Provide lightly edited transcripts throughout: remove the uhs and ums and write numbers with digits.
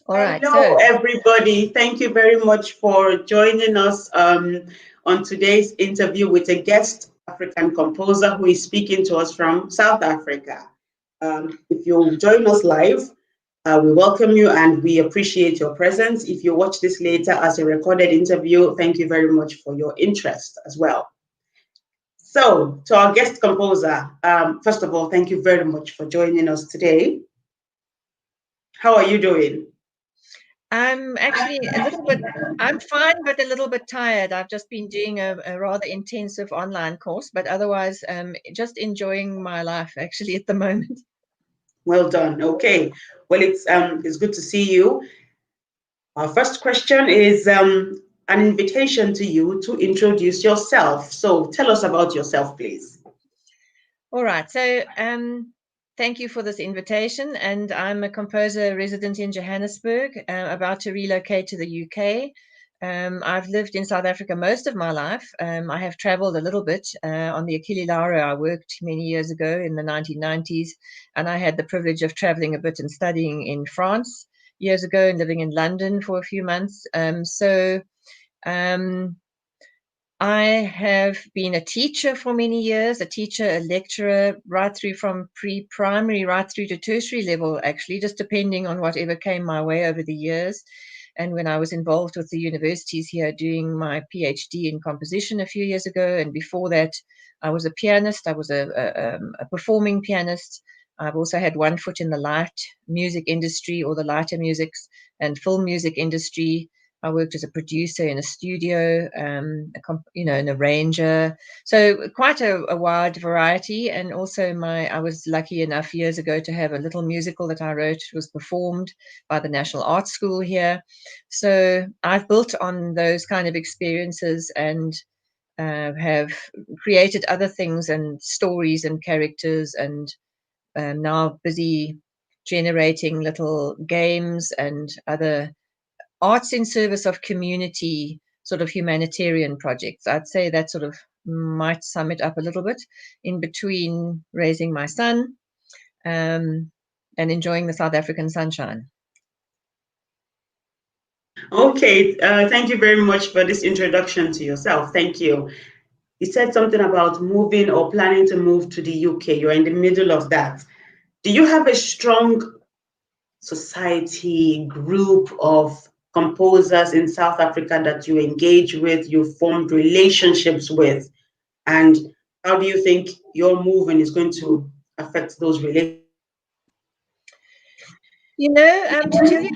All right, Hello, so everybody. Thank you very much for joining us on today's interview with a guest African composer who is speaking to us from South Africa. If you join us live, we welcome you and we appreciate your presence. If you watch this later as a recorded interview, thank you very much for your interest as well. So, to our guest composer, first of all, thank you very much for joining us today. How are you doing? I'm actually a little bit, I'm fine, but a little bit tired. I've just been doing a rather intensive online course, but otherwise, just enjoying my life actually at the moment. Well done. Okay. Well, it's good to see you. Our first question is an invitation to you to introduce yourself. So tell us about yourself, please. All right, so thank you for this invitation. And I'm a composer resident in Johannesburg, about to relocate to the UK. I've lived in South Africa most of my life. I have traveled a little bit on the Achille Lauro. I worked many years ago in the 1990s, and I had the privilege of traveling a bit and studying in France years ago and living in London for a few months. Um, I have been a teacher for many years, a teacher, a lecturer, right through from pre-primary right through to tertiary level, actually, just depending on whatever came my way over the years. And when I was involved with the universities here doing my PhD in composition a few years ago, and before that, I was a pianist. I was a performing pianist. I've also had one foot in the light music industry or the lighter musics and film music industry. I worked as a producer in a studio, an arranger. So quite a wide variety. And also I was lucky enough years ago to have a little musical that I wrote. It was performed by the National Art School here. So I've built on those kind of experiences and have created other things and stories and characters, and now busy generating little games and other arts in service of community, sort of humanitarian projects. I'd say that sort of might sum it up a little bit, in between raising my son um, and enjoying the South African sunshine. Okay. Thank you very much for this introduction to yourself. Thank you. You said something about moving or planning to move to the UK. You're in the middle of that. Do you have a strong society group of composers in South Africa that you engage with, you formed relationships with? And how do you think your moving is going to affect those relationships? To tell you,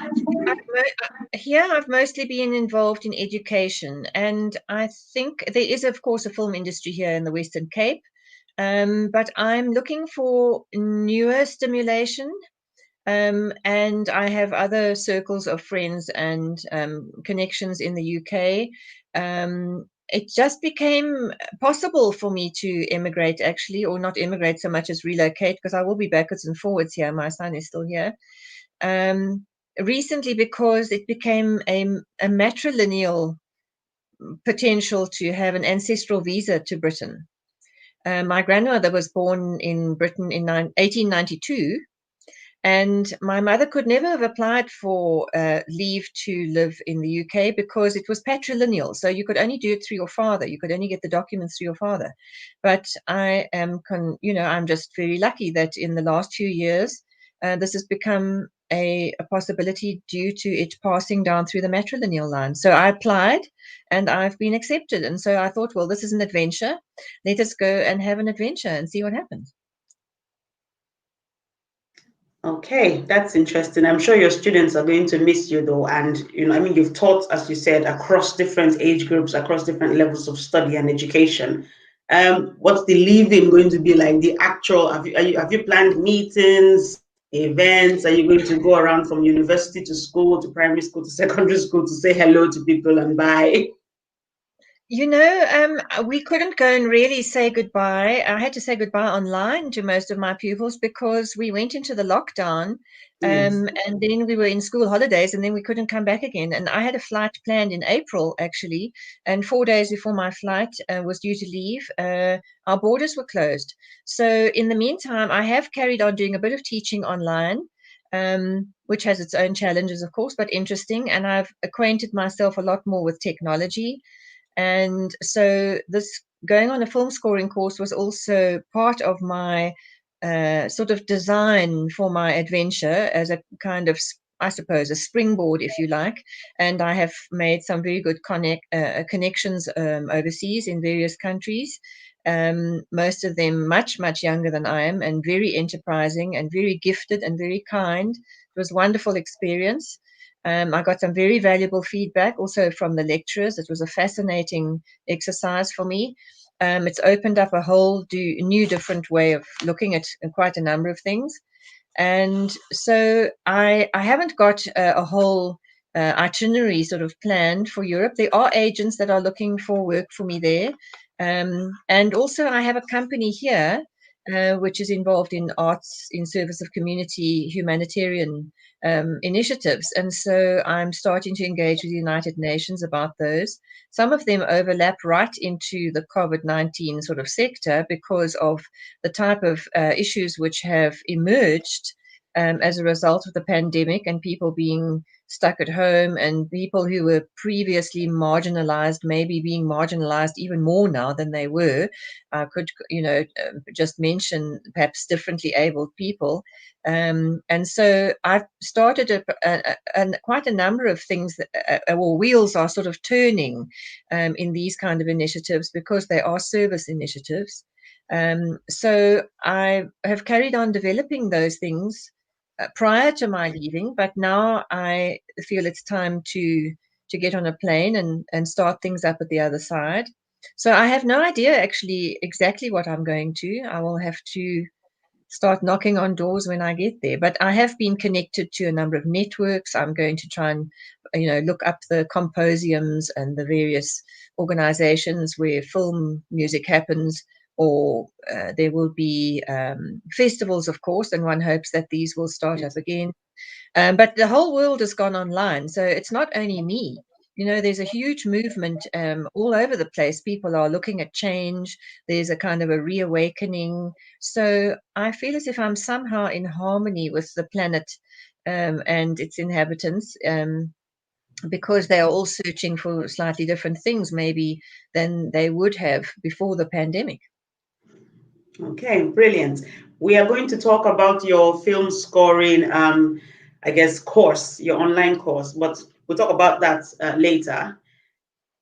here I've mostly been involved in education, and I think there is, of course, a film industry here in the Western Cape, but I'm looking for newer stimulation. And I have other circles of friends and connections in the UK. It just became possible for me to emigrate, actually, or not emigrate so much as relocate, because I will be backwards and forwards here. My son is still here. Um, Recently, because it became a matrilineal potential to have an ancestral visa to Britain. My grandmother was born in Britain in 1892. And my mother could never have applied for leave to live in the UK because it was patrilineal. So you could only do it through your father. You could only get the documents through your father. But I'm just very lucky that in the last few years, this has become a possibility due to it passing down through the matrilineal line. So I applied and I've been accepted. And so I thought, well, this is an adventure. Let us go and have an adventure and see what happens. Okay, that's interesting. I'm sure your students are going to miss you though. And, I mean, you've taught, as you said, across different age groups, across different levels of study and education. What's the leaving going to be like? The actual, have you planned meetings, events? Are you going to go around from university to school, to primary school, to secondary school to say hello to people and bye? We couldn't go and really say goodbye. I had to say goodbye online to most of my pupils because we went into the lockdown, Yes. and then we were in school holidays, and then we couldn't come back again. And I had a flight planned in April, actually, and 4 days before my flight was due to leave, our borders were closed. So in the meantime, I have carried on doing a bit of teaching online. which has its own challenges, of course, but interesting. And I've acquainted myself a lot more with technology. And so this going on a film scoring course was also part of my sort of design for my adventure, as a kind of, I suppose, a springboard, if you like. And I have made some very good connections overseas in various countries. Most of them much, much younger than I am, and very enterprising and very gifted and very kind. It was a wonderful experience. I got some very valuable feedback also from the lecturers. It was a fascinating exercise for me. It's opened up a whole new different way of looking at quite a number of things. And so I haven't got a whole itinerary sort of planned for Europe. There are agents that are looking for work for me there. And also I have a company here which is involved in arts in service of community humanitarian initiatives. And so I'm starting to engage with the United Nations about those. Some of them overlap right into the COVID-19 sort of sector because of the type of issues which have emerged as a result of the pandemic, and people being stuck at home, and people who were previously marginalized maybe being marginalized even more now than they were. I could, just mention perhaps differently abled people. And so I've started quite a number of things that, or wheels are sort of turning in these kind of initiatives because they are service initiatives. So I have carried on developing those things prior to my leaving, but now I feel it's time to get on a plane and start things up at the other side. So I have no idea actually exactly what I'm going to. I will have to start knocking on doors when I get there. But I have been connected to a number of networks. I'm going to try and, look up the composiums and the various organizations where film music happens, or there will be festivals, of course, and one hopes that these will start up again. But the whole world has gone online, so it's not only me. There's a huge movement all over the place. People are looking at change. There's a kind of a reawakening. So I feel as if I'm somehow in harmony with the planet and its inhabitants, because they are all searching for slightly different things, maybe, than they would have before the pandemic. Okay, brilliant. We are going to talk about your film scoring, course, your online course, but we'll talk about that later.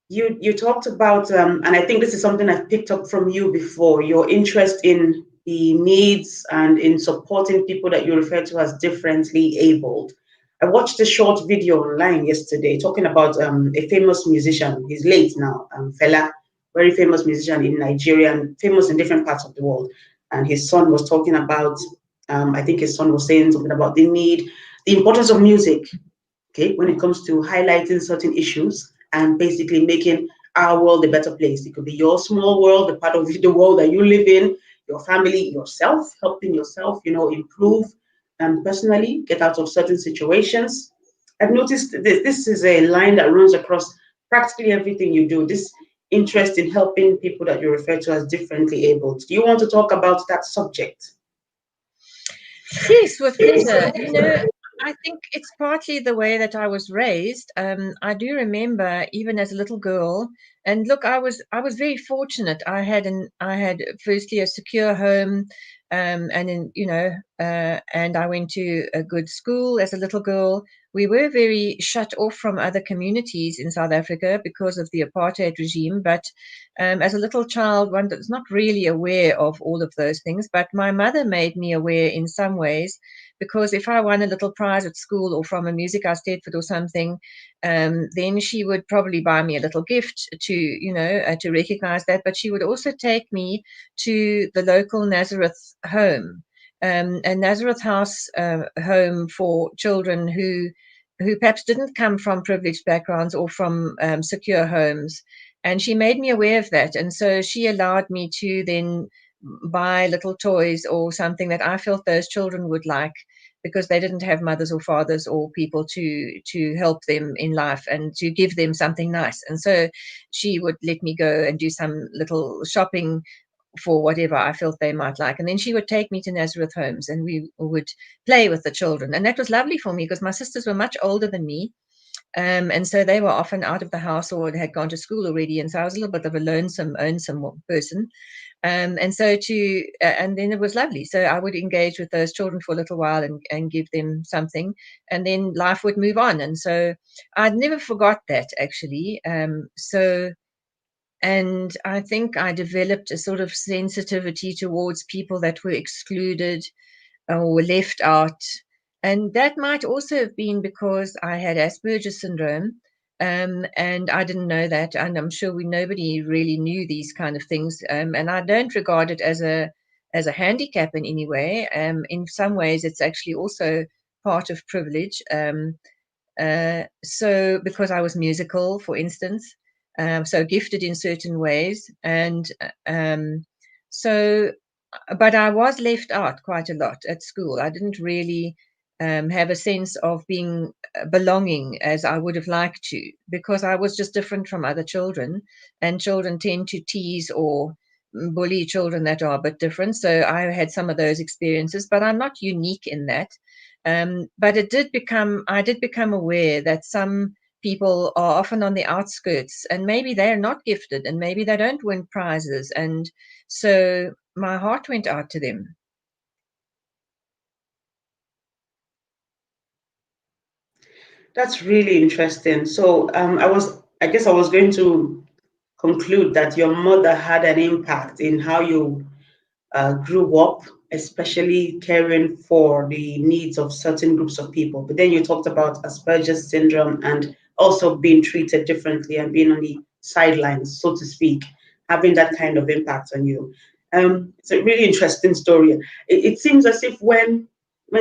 You talked about, and I think this is something I've picked up from you before, your interest in the needs and in supporting people that you refer to as differently abled. I watched a short video online yesterday talking about a famous musician. He's late now, Fela, very famous musician in Nigeria and famous in different parts of the world. And his son was talking about, I think his son was saying something about the importance of music, okay, when it comes to highlighting certain issues and basically making our world a better place. It could be your small world, the part of the world that you live in, your family, yourself, helping yourself, improve and personally get out of certain situations. I've noticed this is a line that runs across practically everything you do, this interest in helping people that you refer to as differently abled. Do you want to talk about that subject? Yes, with pleasure. I think it's partly the way that I was raised. I do remember even as a little girl, and look, I was very fortunate. I had firstly a secure home, and I went to a good school as a little girl. We were very shut off from other communities in South Africa because of the apartheid regime. But as a little child, one was not really aware of all of those things. But my mother made me aware in some ways, because if I won a little prize at school or from a music Eisteddfod or something, then she would probably buy me a little gift to recognize that. But she would also take me to the local Nazareth home, a Nazareth house home for children who perhaps didn't come from privileged backgrounds or from secure homes. And she made me aware of that. And so she allowed me to then buy little toys or something that I felt those children would like, because they didn't have mothers or fathers or people to help them in life and to give them something nice. And so she would let me go and do some little shopping for whatever I felt they might like. And then she would take me to Nazareth homes and we would play with the children. And that was lovely for me because my sisters were much older than me. And so they were often out of the house or had gone to school already. And so I was a little bit of a lonesome person. And then it was lovely. So I would engage with those children for a little while and give them something, and then life would move on. And so I'd never forgot that, actually. And I think I developed a sort of sensitivity towards people that were excluded or were left out. And that might also have been because I had Asperger's syndrome. And I didn't know that. And I'm sure nobody really knew these kind of things. And I don't regard it as a handicap in any way. In some ways, it's actually also part of privilege. So because I was musical, for instance, so gifted in certain ways. And so, but I was left out quite a lot at school. I didn't really have a sense of being belonging as I would have liked to, because I was just different from other children, and children tend to tease or bully children that are a bit different. So I had some of those experiences, but I'm not unique in that. But I did become aware that some people are often on the outskirts, and maybe they're not gifted, and maybe they don't win prizes. And so my heart went out to them. That's really interesting. So I guess I was going to conclude that your mother had an impact in how you grew up, especially caring for the needs of certain groups of people. But then you talked about Asperger's syndrome and also being treated differently and being on the sidelines, so to speak, having that kind of impact on you. It's a really interesting story. It seems as if when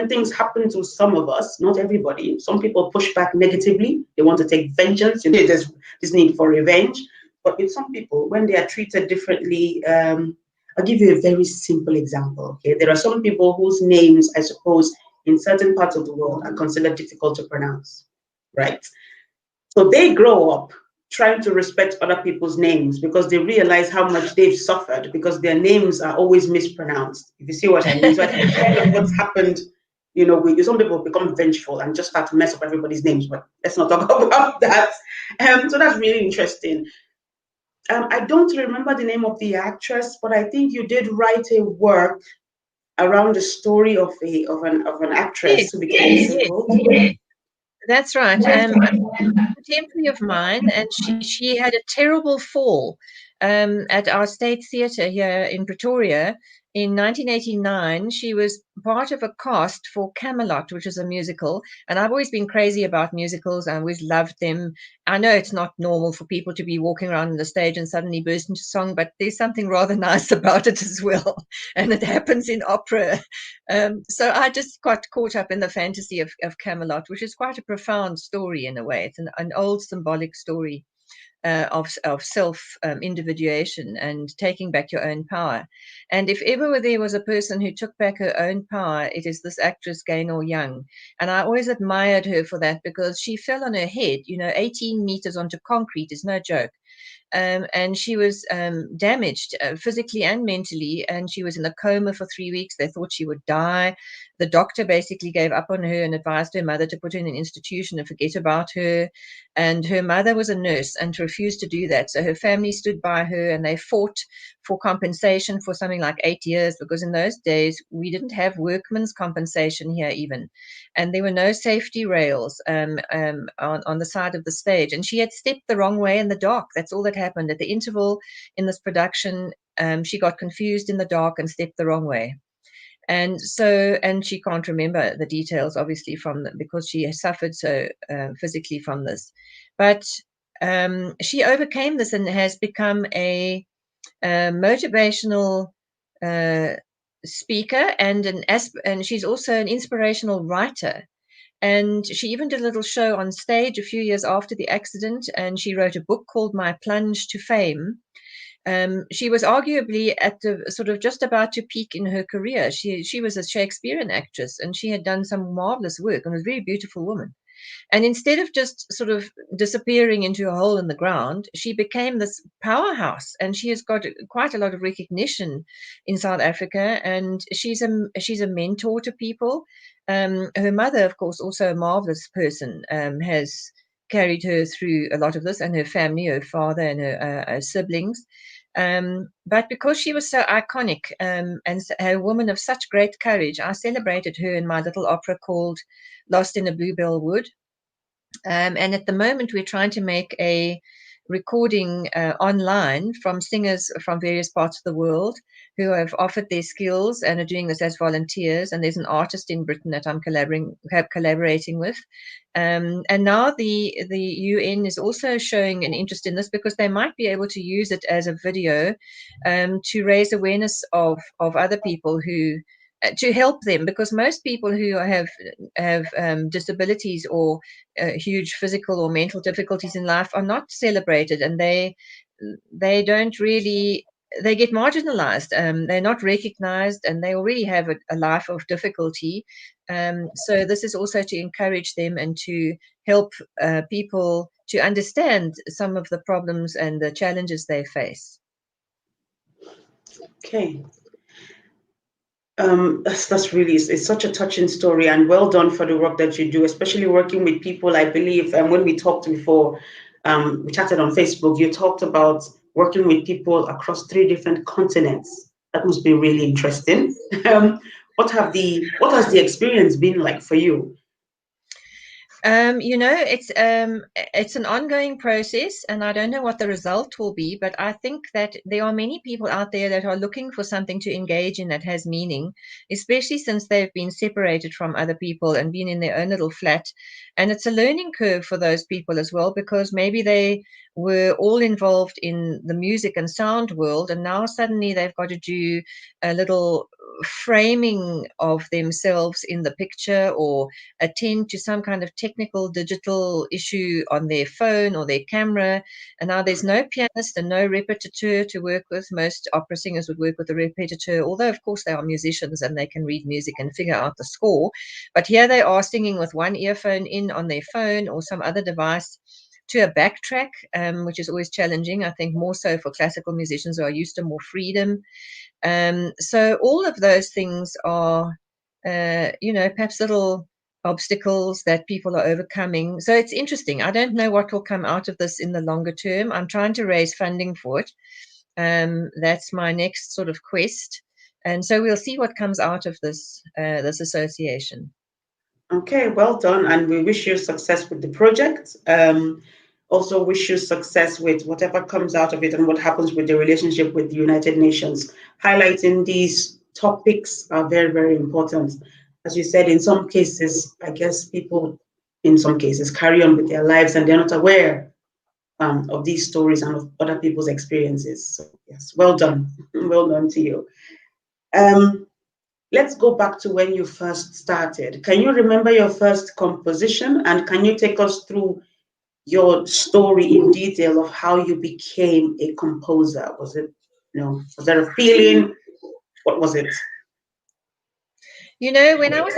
things happen to some of us, not everybody, some people push back negatively. They want to take vengeance. There's this need for revenge. But with some people, when they are treated differently, I'll give you a very simple example. Okay, there are some people whose names, I suppose, in certain parts of the world are considered difficult to pronounce, right? So they grow up trying to respect other people's names because they realize how much they've suffered because their names are always mispronounced. If you see what I mean, so I think kind of what's happened, with some people become vengeful and just start to mess up everybody's names. But let's not talk about that. So that's really interesting. I don't remember the name of the actress, but I think you did write a work around the story of an actress who became disabled. That's right. A contemporary of mine, and she had a terrible fall at our State Theatre here in Pretoria. In 1989, she was part of a cast for Camelot, which is a musical. And I've always been crazy about musicals. I always loved them. I know it's not normal for people to be walking around on the stage and suddenly burst into song, but there's something rather nice about it as well. And it happens in opera. So I just got caught up in the fantasy of Camelot, which is quite a profound story in a way. It's an old symbolic story of self individuation and taking back your own power. And if ever there was a person who took back her own power, it is this actress Gaynor Young. And I always admired her for that because she fell on her head. 18 meters onto concrete is no joke. And she was damaged physically and mentally, and she was in a coma for 3 weeks. They thought she would die. The doctor basically gave up on her and advised her mother to put her in an institution and forget about her. And her mother was a nurse and refused to do that. So her family stood by her, and they fought for compensation for something like 8 years, because in those days we didn't have workman's compensation here even. And there were no safety rails on the side of the stage. And she had stepped the wrong way in the dark. That's all that happened. At the interval in this production, she got confused in the dark and stepped the wrong way. And she can't remember the details, obviously, because she has suffered so physically from this. But she overcame this and has become a motivational speaker and she's also an inspirational writer. And she even did a little show on stage a few years after the accident, and she wrote a book called My Plunge to Fame. She was arguably at the sort of just about to peak in her career. She was a Shakespearean actress, and she had done some marvelous work and was a very beautiful woman. And instead of just sort of disappearing into a hole in the ground, she became this powerhouse, and she has got quite a lot of recognition in South Africa. And she's a mentor to people. Her mother, of course, also a marvelous person, has carried her through a lot of this, and her family, her father and her siblings. But because she was so iconic, and a woman of such great courage, I celebrated her in my little opera called Lost in a Bluebell Wood. And at the moment, we're trying to make a recording online from singers from various parts of the world who have offered their skills and are doing this as volunteers. And there's an artist in Britain that I'm collaborating with. And now the UN is also showing an interest in this, because they might be able to use it as a video to raise awareness of other people who to help them, because most people who have disabilities or huge physical or mental difficulties in life are not celebrated, and they don't really, they get marginalized. They're not recognized, and they already have a life of difficulty. So this is also to encourage them and to help people to understand some of the problems and the challenges they face. Okay. That's really, it's such a touching story, and well done for the work that you do, especially working with people. I believe, and when we talked before, we chatted on Facebook, you talked about working with people across 3 different continents. That must be really interesting. What has the experience been like for you? It's an ongoing process, and I don't know what the result will be, but I think that there are many people out there that are looking for something to engage in that has meaning, especially since they've been separated from other people and been in their own little flat. And it's a learning curve for those people as well, because maybe they were all involved in the music and sound world, and now suddenly they've got to do a little framing of themselves in the picture, or attend to some kind of technical digital issue on their phone or their camera. And now there's no pianist and no repetiteur to work with. Most opera singers would work with a repetiteur, although of course they are musicians and they can read music and figure out the score. But here they are singing with one earphone in on their phone or some other device to a backtrack, which is always challenging, I think, more so for classical musicians who are used to more freedom. So all of those things are, perhaps little obstacles that people are overcoming. So it's interesting. I don't know what will come out of this in the longer term. I'm trying to raise funding for it. That's my next sort of quest. And so we'll see what comes out of this association. Okay, well done, and we wish you success with the project. Also wish you success with whatever comes out of it and what happens with the relationship with the United Nations. Highlighting these topics are very, very important. As you said, in some cases, I guess people in some cases carry on with their lives and they're not aware of these stories and of other people's experiences. So yes, well done. Well done to you. Let's go back to when you first started. Can you remember your first composition, and can you take us through your story in detail of how you became a composer? Was it, was there a feeling? What was it? When I was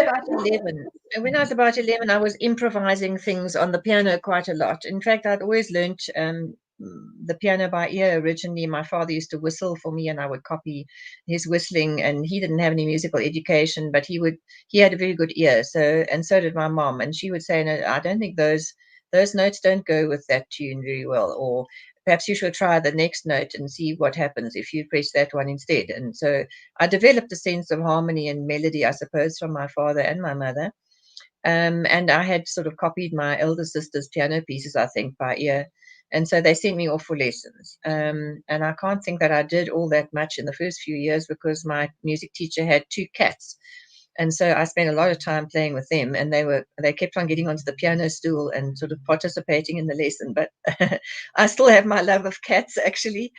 about 11, I was improvising things on the piano quite a lot. In fact, I'd always learnt the piano by ear originally. My father used to whistle for me, and I would copy his whistling. And he didn't have any musical education, but he had a very good ear. And so did my mom. And she would say, "No, I don't think those notes don't go with that tune very well," or perhaps you should try the next note and see what happens if you press that one instead. And so I developed a sense of harmony and melody, I suppose, from my father and my mother. And I had sort of copied my elder sister's piano pieces, I think, by ear. And so they sent me off for lessons. And I can't think that I did all that much in the first few years, because my music teacher had 2 cats. And so I spent a lot of time playing with them, and they kept on getting onto the piano stool and sort of participating in the lesson. But I still have my love of cats, actually.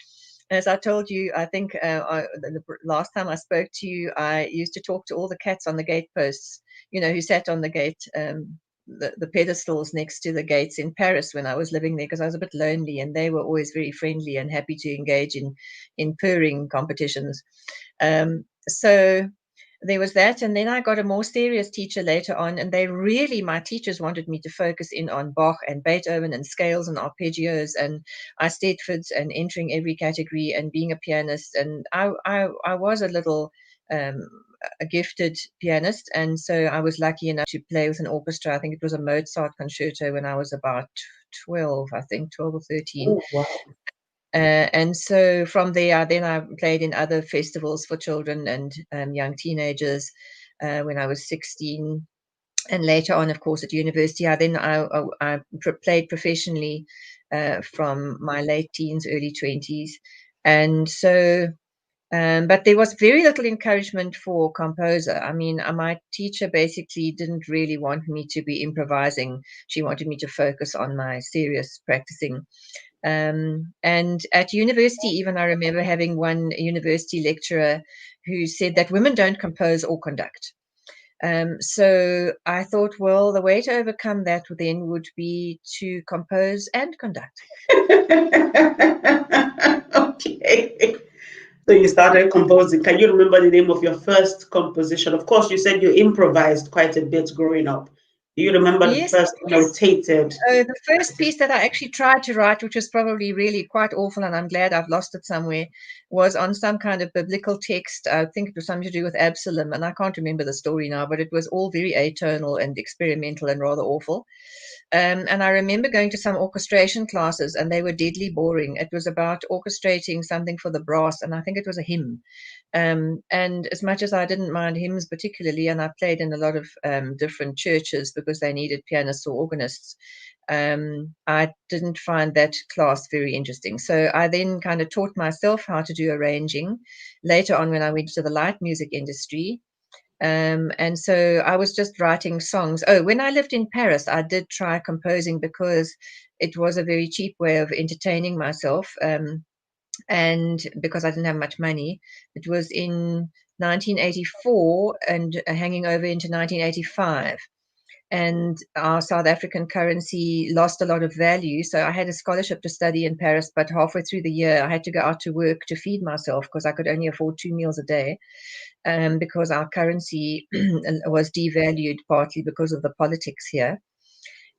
As I told you, I think the last time I spoke to you, I used to talk to all the cats on the gateposts, who sat on the gate, the pedestals next to the gates in Paris when I was living there, because I was a bit lonely, and they were always very friendly and happy to engage in purring competitions. So there was that. And then I got a more serious teacher later on, and my teachers wanted me to focus in on Bach and Beethoven and scales and arpeggios and Eisteddfods and entering every category and being a pianist. And I was a little a gifted pianist, and so I was lucky enough to play with an orchestra. I think it was a Mozart concerto when I was about 12, I think 12 or 13. Oh, wow. And so from there, I played in other festivals for children and young teenagers when I was 16. And later on, of course, at university, I played professionally from my late teens, early 20s. And so, but there was very little encouragement for composer. I mean, my teacher basically didn't really want me to be improvising. She wanted me to focus on my serious practicing. And at university, even I remember having one university lecturer who said that women don't compose or conduct. So I thought, well, the way to overcome that then would be to compose and conduct. Okay. So you started composing. Can you remember the name of your first composition? Of course, you said you improvised quite a bit growing up. Do you remember the Yes. first notated? The first piece that I actually tried to write, which was probably really quite awful, and I'm glad I've lost it somewhere, was on some kind of biblical text. I think it was something to do with Absalom, and I can't remember the story now, but it was all very atonal and experimental and rather awful. And I remember going to some orchestration classes, and they were deadly boring. It was about orchestrating something for the brass, and I think it was a hymn. And as much as I didn't mind hymns particularly, and I played in a lot of different churches because they needed pianists or organists, I didn't find that class very interesting. So I then kind of taught myself how to do arranging later on when I went to the light music industry. And so I was just writing songs. Oh, when I lived in Paris, I did try composing because it was a very cheap way of entertaining myself. And because I didn't have much money, it was in 1984 and hanging over into 1985. And our South African currency lost a lot of value. So I had a scholarship to study in Paris, but halfway through the year, I had to go out to work to feed myself because I could only afford 2 meals a day. Because our currency was devalued partly because of the politics here.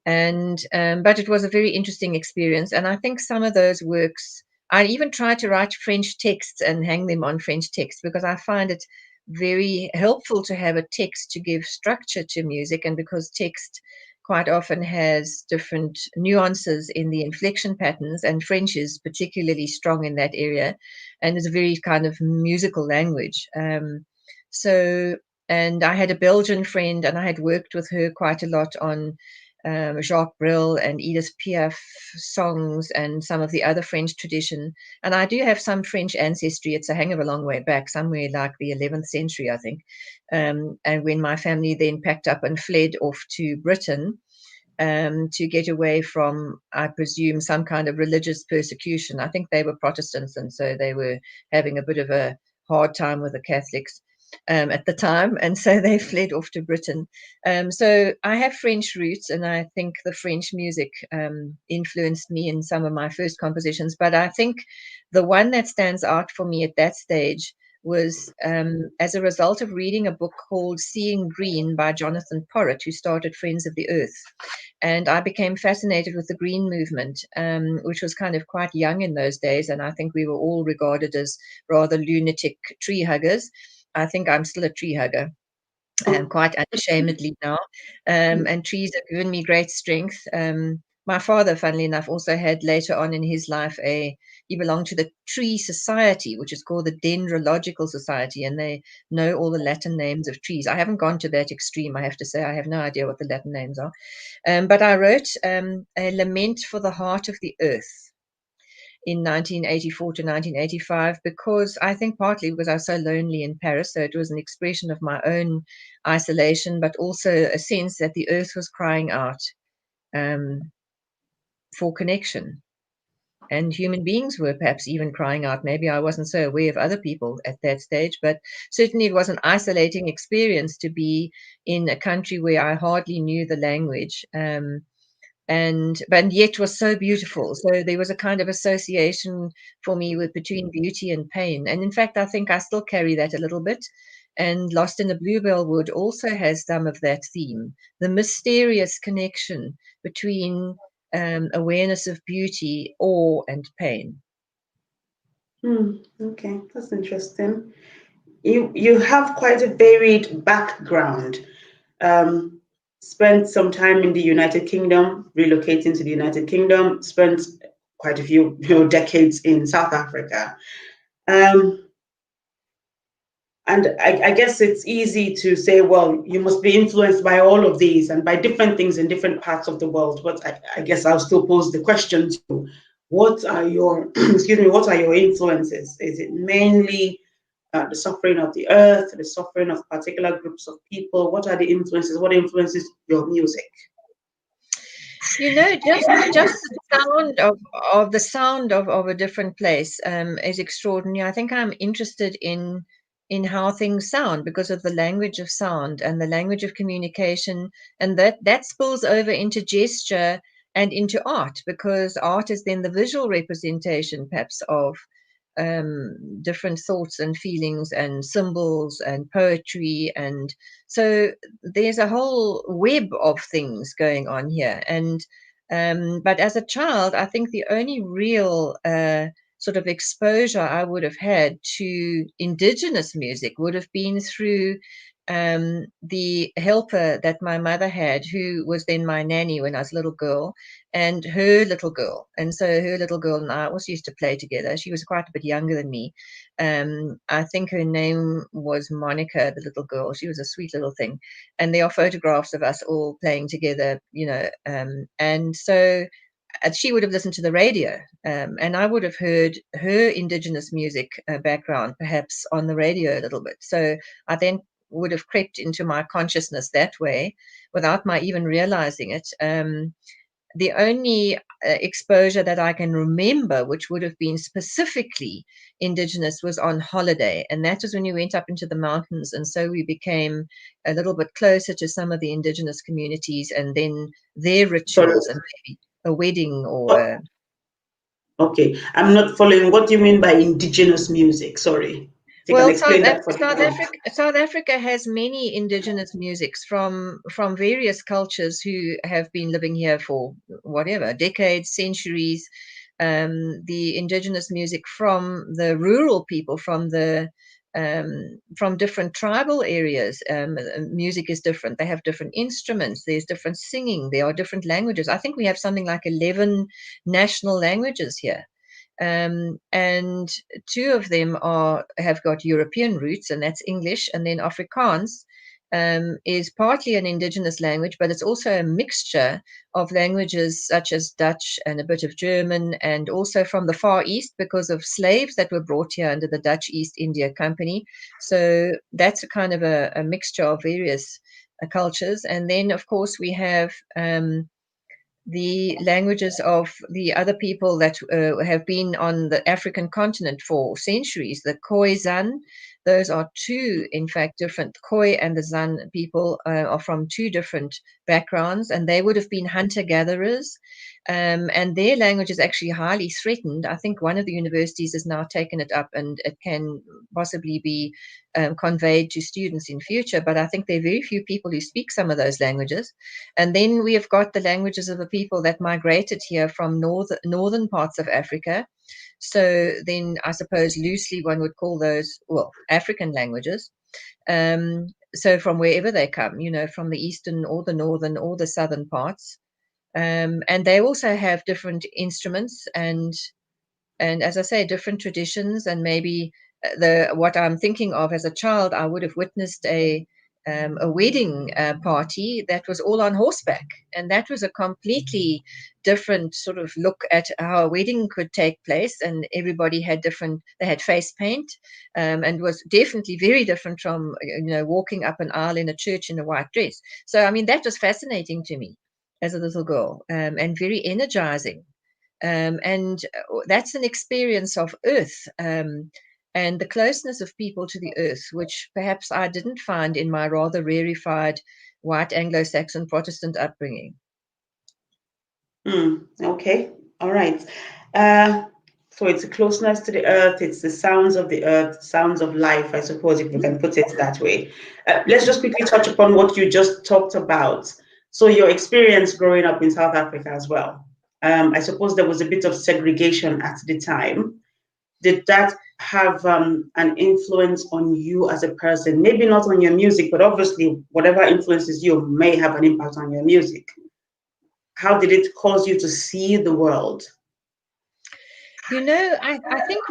And but it was a very interesting experience. And I think some of those works, I even tried to write French texts and hang them on French text because I find it very helpful to have a text to give structure to music, and because text quite often has different nuances in the inflection patterns, and French is particularly strong in that area and is a very kind of musical language. So, and I had a Belgian friend, and I had worked with her quite a lot on Jacques Brel and Edith Piaf songs and some of the other French tradition. And I do have some French ancestry. It's a hang of a long way back, somewhere like the 11th century, I think. And when my family then packed up and fled off to Britain to get away from, I presume, some kind of religious persecution. I think they were Protestants, and so they were having a bit of a hard time with the Catholics at the time, and so they fled off to Britain. So I have French roots, and I think the French music influenced me in some of my first compositions. But I think the one that stands out for me at that stage was as a result of reading a book called Seeing Green by Jonathan Porritt, who started Friends of the Earth. And I became fascinated with the green movement, which was kind of quite young in those days. And I think we were all regarded as rather lunatic tree huggers. I think I'm still a tree hugger, quite unashamedly now. And trees have given me great strength. My father, funnily enough, also had later on in his life he belonged to the Tree Society, which is called the Dendrological Society, and they know all the Latin names of trees. I haven't gone to that extreme, I have to say. I have no idea what the Latin names are. But I wrote a lament for the heart of the earth in 1984 to 1985, because I think partly because I was so lonely in Paris. So it was an expression of my own isolation, but also a sense that the earth was crying out for connection. And human beings were perhaps even crying out. Maybe I wasn't so aware of other people at that stage, but certainly it was an isolating experience to be in a country where I hardly knew the language. But yet was so beautiful. So there was a kind of association for me with between beauty and pain. And in fact, I think I still carry that a little bit. And Lost in the Bluebell Wood also has some of that theme, the mysterious connection between awareness of beauty, awe, and pain. Okay, that's interesting. You have quite a varied background. Spent some time in the United Kingdom, relocating to the United Kingdom, spent quite a few decades in South Africa. And I guess it's easy to say, well, you must be influenced by all of these and by different things in different parts of the world. But I guess I'll still pose the question to you. What are your, excuse me, what are your influences? Is it mainly the suffering of the earth, the suffering of particular groups of people? What are the influences? What influences your music? Just the sound of a different place is extraordinary. I think I'm interested in how things sound because of the language of sound and the language of communication, and that spills over into gesture and into art, because art is then the visual representation perhaps of different thoughts and feelings and symbols and poetry. And so there's a whole web of things going on here. And but as a child, I think the only real sort of exposure I would have had to indigenous music would have been through the helper that my mother had, who was then my nanny when I was a little girl, and her little girl. And so her little girl and I also used to play together. She was quite a bit younger than me. I think her name was Monica, the little girl. She was a sweet little thing. And there are photographs of us all playing together, and so she would have listened to the radio, and I would have heard her indigenous music background perhaps on the radio a little bit. So I then would have crept into my consciousness that way without my even realizing it. The only exposure that I can remember, which would have been specifically indigenous, was on holiday. And that was when we went up into the mountains. And so we became a little bit closer to some of the indigenous communities and then their rituals, and maybe a wedding or Okay, I'm not following. What do you mean by indigenous music? Sorry. You can well, explain that for the South Africa has many indigenous musics from various cultures who have been living here for whatever decades, centuries. The indigenous music from the rural people, from different tribal areas. Music is different. They have different instruments. There's different singing. There are different languages. I think we have something like 11 national languages here. And two of them have got European roots, and that's English, and then Afrikaans is partly an indigenous language, but it's also a mixture of languages such as Dutch and a bit of German, and also from the Far East because of slaves that were brought here under the Dutch East India Company. So that's a kind of a mixture of various cultures. And then, of course, we have the languages of the other people that have been on the African continent for centuries, the Khoisan. Those are two, in fact, different. Khoi and the Zan people are from two different backgrounds, and they would have been hunter-gatherers. And their language is actually highly threatened. I think one of the universities has now taken it up, and it can possibly be conveyed to students in future. But I think there are very few people who speak some of those languages. And then we have got the languages of the people that migrated here from northern parts of Africa. So then I suppose loosely one would call those, well, African languages. So from wherever they come, from the eastern or the northern or the southern parts. And they also have different instruments and as I say, different traditions. And maybe what I'm thinking of as a child, I would have witnessed a wedding party that was all on horseback, and that was a completely different sort of look at how a wedding could take place. And everybody had different; they had face paint, and was definitely very different from walking up an aisle in a church in a white dress. So I mean, that was fascinating to me as a little girl, and very energizing. And that's an experience of earth, and the closeness of people to the earth, which perhaps I didn't find in my rather rarefied white Anglo-Saxon Protestant upbringing. Okay, all right. Uh, So it's a closeness to the earth, it's the sounds of the earth, sounds of life, I suppose, if we can put it that way. Let's just quickly touch upon what you just talked about. So your experience growing up in South Africa as well. I suppose there was a bit of segregation at the time. Did that have an influence on you as a person? Maybe not on your music, but obviously whatever influences you may have an impact on your music. How did it cause you to see the world? I think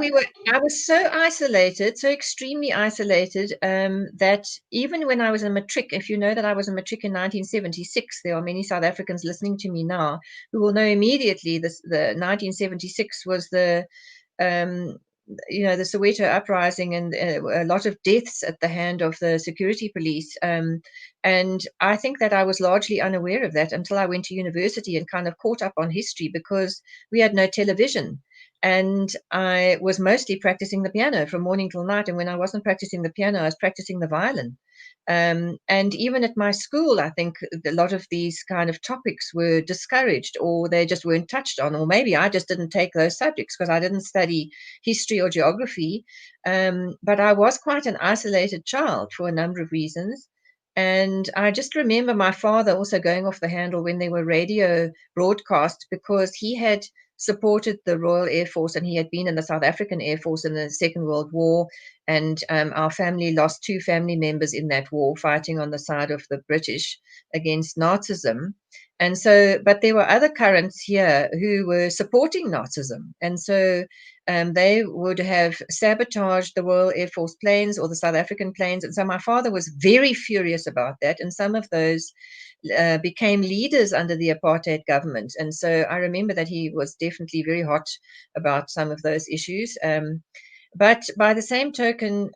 I was so isolated, so extremely isolated, that even when I was a matric, if you know that I was a matric in 1976, there are many South Africans listening to me now who will know immediately the 1976 was um, the Soweto uprising and a lot of deaths at the hand of the security police. And I think that I was largely unaware of that until I went to university and kind of caught up on history because we had no television. And I was mostly practicing the piano from morning till night. And when I wasn't practicing the piano, I was practicing the violin. And even at my school, I think a lot of these kind of topics were discouraged or they just weren't touched on. Or maybe I just didn't take those subjects because I didn't study history or geography. But I was quite an isolated child for a number of reasons. And I just remember my father also going off the handle when there were radio broadcasts because he had supported the Royal Air Force and he had been in the South African Air Force in the Second World War. And our family lost 2 family members in that war fighting on the side of the British against Nazism. And so, but there were other currents here who were supporting Nazism. And so they would have sabotaged the Royal Air Force planes or the South African planes. And so my father was very furious about that. And some of those became leaders under the apartheid government. And so I remember that he was definitely very hot about some of those issues. But by the same token,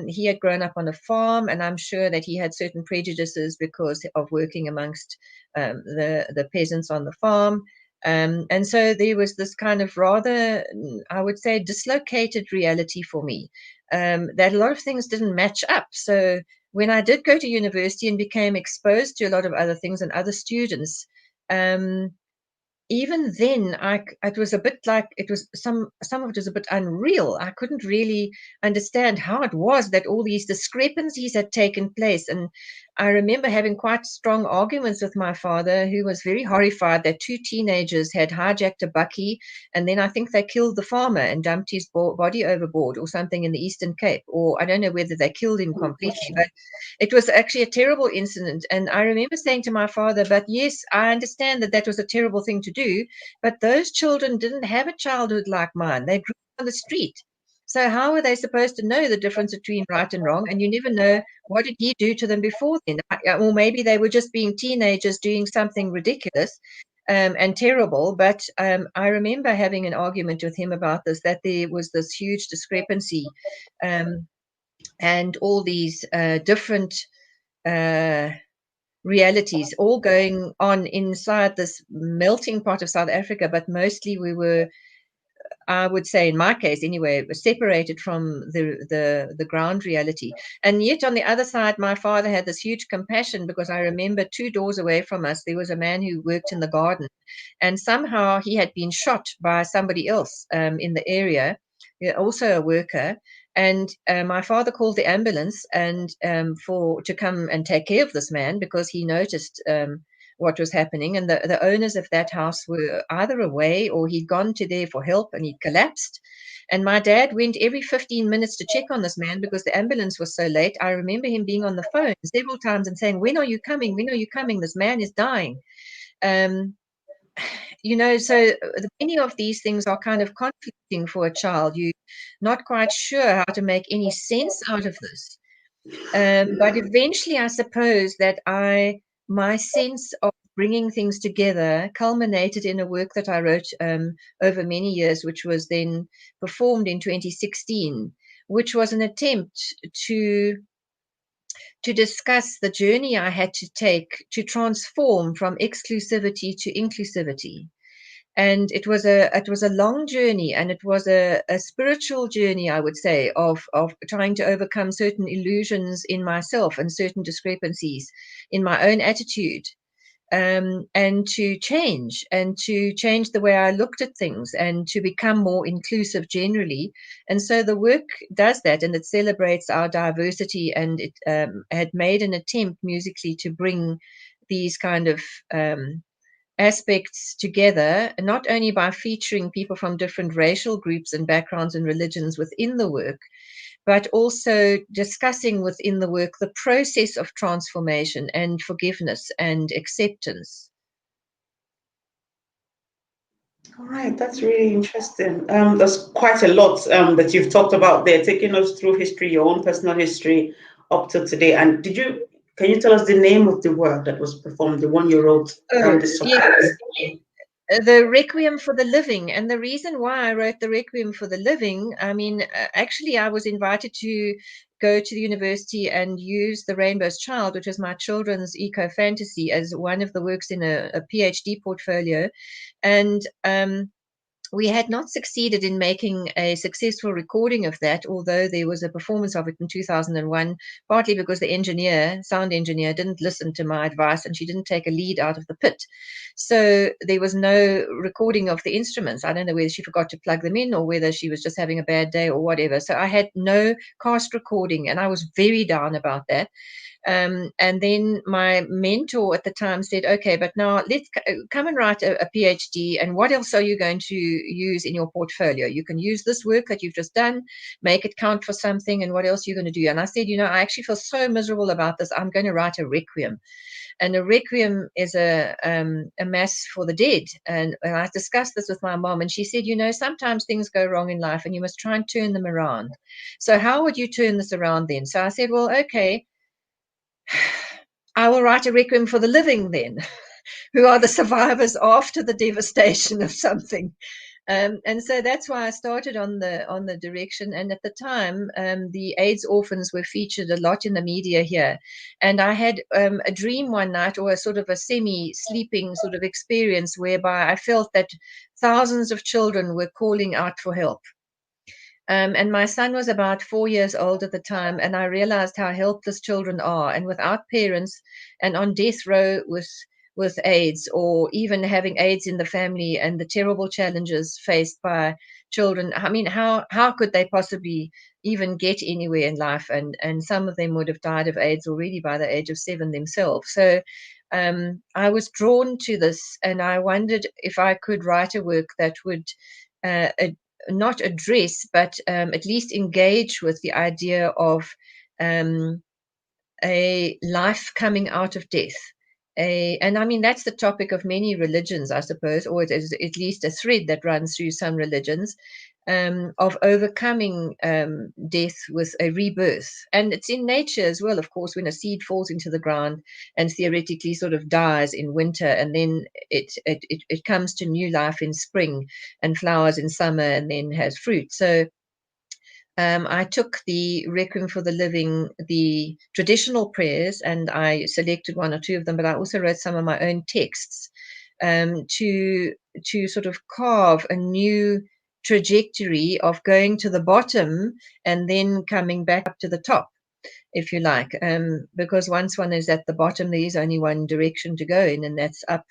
he had grown up on a farm, and I'm sure that he had certain prejudices because of working amongst the peasants on the farm. And so there was this kind of rather, I would say, dislocated reality for me, that a lot of things didn't match up. So when I did go to university and became exposed to a lot of other things and other students, even then it was a bit like it was some of it was a bit unreal. I couldn't really understand how it was that all these discrepancies had taken place. And I remember having quite strong arguments with my father, who was very horrified that 2 teenagers had hijacked a bakkie, and then I think they killed the farmer and dumped his body overboard or something in the Eastern Cape, or I don't know whether they killed him completely, but it was actually a terrible incident. And I remember saying to my father, but yes, I understand that that was a terrible thing to do, but those children didn't have a childhood like mine. They grew up on the street. So how are they supposed to know the difference between right and wrong? And you never know what did he do to them before then. Or maybe they were just being teenagers doing something ridiculous and terrible. But I remember having an argument with him about this, that there was this huge discrepancy and all these different realities all going on inside this melting pot of South Africa, but mostly we were, I would say, in my case anyway, separated from the ground reality. And yet on the other side, my father had this huge compassion because I remember 2 doors away from us, there was a man who worked in the garden, and somehow he had been shot by somebody else in the area, also a worker. And my father called the ambulance and to come and take care of this man because he noticed what was happening. And the owners of that house were either away or he'd gone to there for help and he collapsed. And my dad went every 15 minutes to check on this man because the ambulance was so late. I remember him being on the phone several times and saying, when are you coming? When are you coming? This man is dying. So many of these things are kind of conflicting for a child. You're not quite sure how to make any sense out of this. But eventually, I suppose that my sense of bringing things together culminated in a work that I wrote over many years, which was then performed in 2016, which was an attempt to discuss the journey I had to take to transform from exclusivity to inclusivity. And it was a long journey, and it was a spiritual journey, I would say, of trying to overcome certain illusions in myself and certain discrepancies in my own attitude. and to change the way I looked at things and to become more inclusive generally. And so the work does that, and it celebrates our diversity, and it had made an attempt musically to bring these kind of aspects together, not only by featuring people from different racial groups and backgrounds and religions within the work, but also discussing within the work the process of transformation and forgiveness and acceptance. All right, that's really interesting. There's quite a lot that you've talked about there, taking us through history, your own personal history up to today. And can you tell us the name of the work that was performed, the one you wrote? Yes. The Requiem for the Living. And the reason why I wrote the Requiem for the Living, I mean, actually, I was invited to go to the university and use The Rainbow's Child, which is my children's eco-fantasy, as one of the works in a PhD portfolio. And we had not succeeded in making a successful recording of that, although there was a performance of it in 2001, partly because the sound engineer, didn't listen to my advice, and she didn't take a lead out of the pit. So there was no recording of the instruments. I don't know whether she forgot to plug them in or whether she was just having a bad day or whatever. So I had no cast recording, and I was very down about that. And then my mentor at the time said, okay, but now let's come and write a PhD. And what else are you going to use in your portfolio? You can use this work that you've just done, make it count for something. And what else are you going to do? And I said, I actually feel so miserable about this. I'm going to write a requiem. And a requiem is a mass for the dead. And I discussed this with my mom, and she said, sometimes things go wrong in life and you must try and turn them around. So how would you turn this around then? So I said, well, okay, I will write a requiem for the living then, who are the survivors after the devastation of something. And so that's why I started on the direction. And at the time, the AIDS orphans were featured a lot in the media here. And I had a dream one night, or a sort of a semi-sleeping sort of experience, whereby I felt that thousands of children were calling out for help. And my son was about 4 years old at the time, and I realized how helpless children are, and without parents, and on death row with AIDS, or even having AIDS in the family, and the terrible challenges faced by children. I mean, how could they possibly even get anywhere in life? And some of them would have died of AIDS already by the age of 7 themselves. So I was drawn to this, and I wondered if I could write a work that would not address, but at least engage with the idea of a life coming out of death. And I mean, that's the topic of many religions, I suppose, or it is at least a thread that runs through some religions, of overcoming death with a rebirth. And it's in nature as well, of course, when a seed falls into the ground and theoretically sort of dies in winter, and then it comes to new life in spring and flowers in summer and then has fruit. So I took the Requiem for the Living, the traditional prayers, and I selected one or two of them, but I also wrote some of my own texts to sort of carve a new trajectory of going to the bottom and then coming back up to the top, if you like, because once one is at the bottom, there is only one direction to go in, and that's up.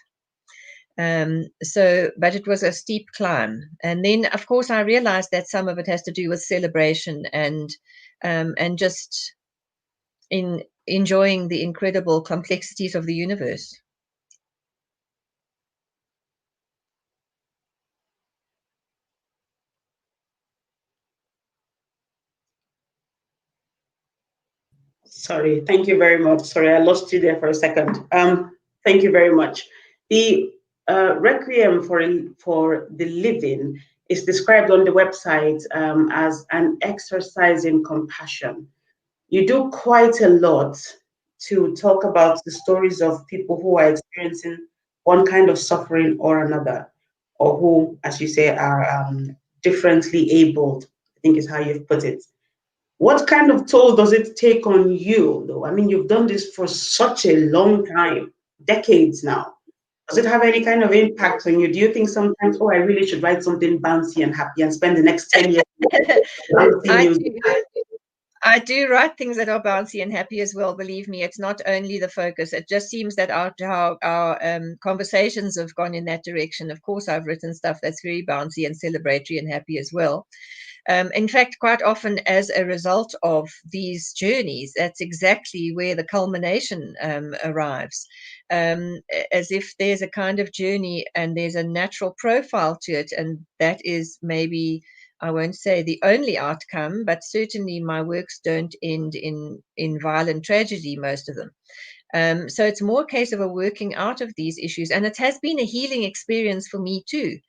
But it was a steep climb. And then, of course, I realized that some of it has to do with celebration and just in enjoying the incredible complexities of the universe. Sorry, thank you very much. Sorry, I lost you there for a second. Thank you very much. The Requiem for the Living is described on the website as an exercise in compassion. You do quite a lot to talk about the stories of people who are experiencing one kind of suffering or another, or who, as you say, are differently abled, I think is how you've put it. What kind of toll does it take on you, though? I mean, you've done this for such a long time, decades now. Does it have any kind of impact on you? Do you think sometimes, oh, I really should write something bouncy and happy and spend the next 10 years bouncy music? I do write things that are bouncy and happy as well. Believe me, it's not only the focus. It just seems that our conversations have gone in that direction. Of course, I've written stuff that's very bouncy and celebratory and happy as well. In fact, quite often as a result of these journeys, that's exactly where the culmination arrives. As if there's a kind of journey and there's a natural profile to it, and that is maybe, I won't say the only outcome, but certainly my works don't end in violent tragedy, most of them. So it's more a case of a working out of these issues, and it has been a healing experience for me too.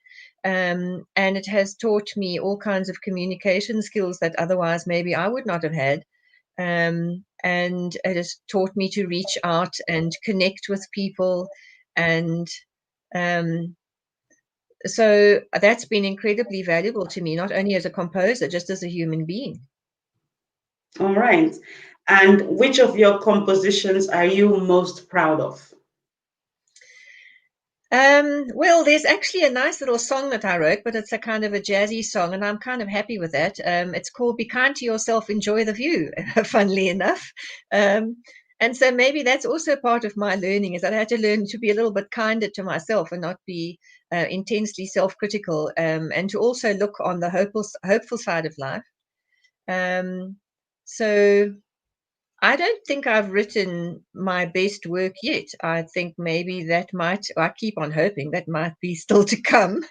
And it has taught me all kinds of communication skills that otherwise maybe I would not have had. And it has taught me to reach out and connect with people. And so that's been incredibly valuable to me, not only as a composer, just as a human being. All right. And which of your compositions are you most proud of? Well, there's actually a nice little song that I wrote, but it's a kind of a jazzy song, and I'm kind of happy with that. It's called Be Kind to Yourself, Enjoy the View, funnily enough. And so maybe that's also part of my learning, is that I had to learn to be a little bit kinder to myself and not be intensely self-critical, and to also look on the hopeful side of life. So I don't think I've written my best work yet. I think maybe that might, I keep on hoping that might be still to come.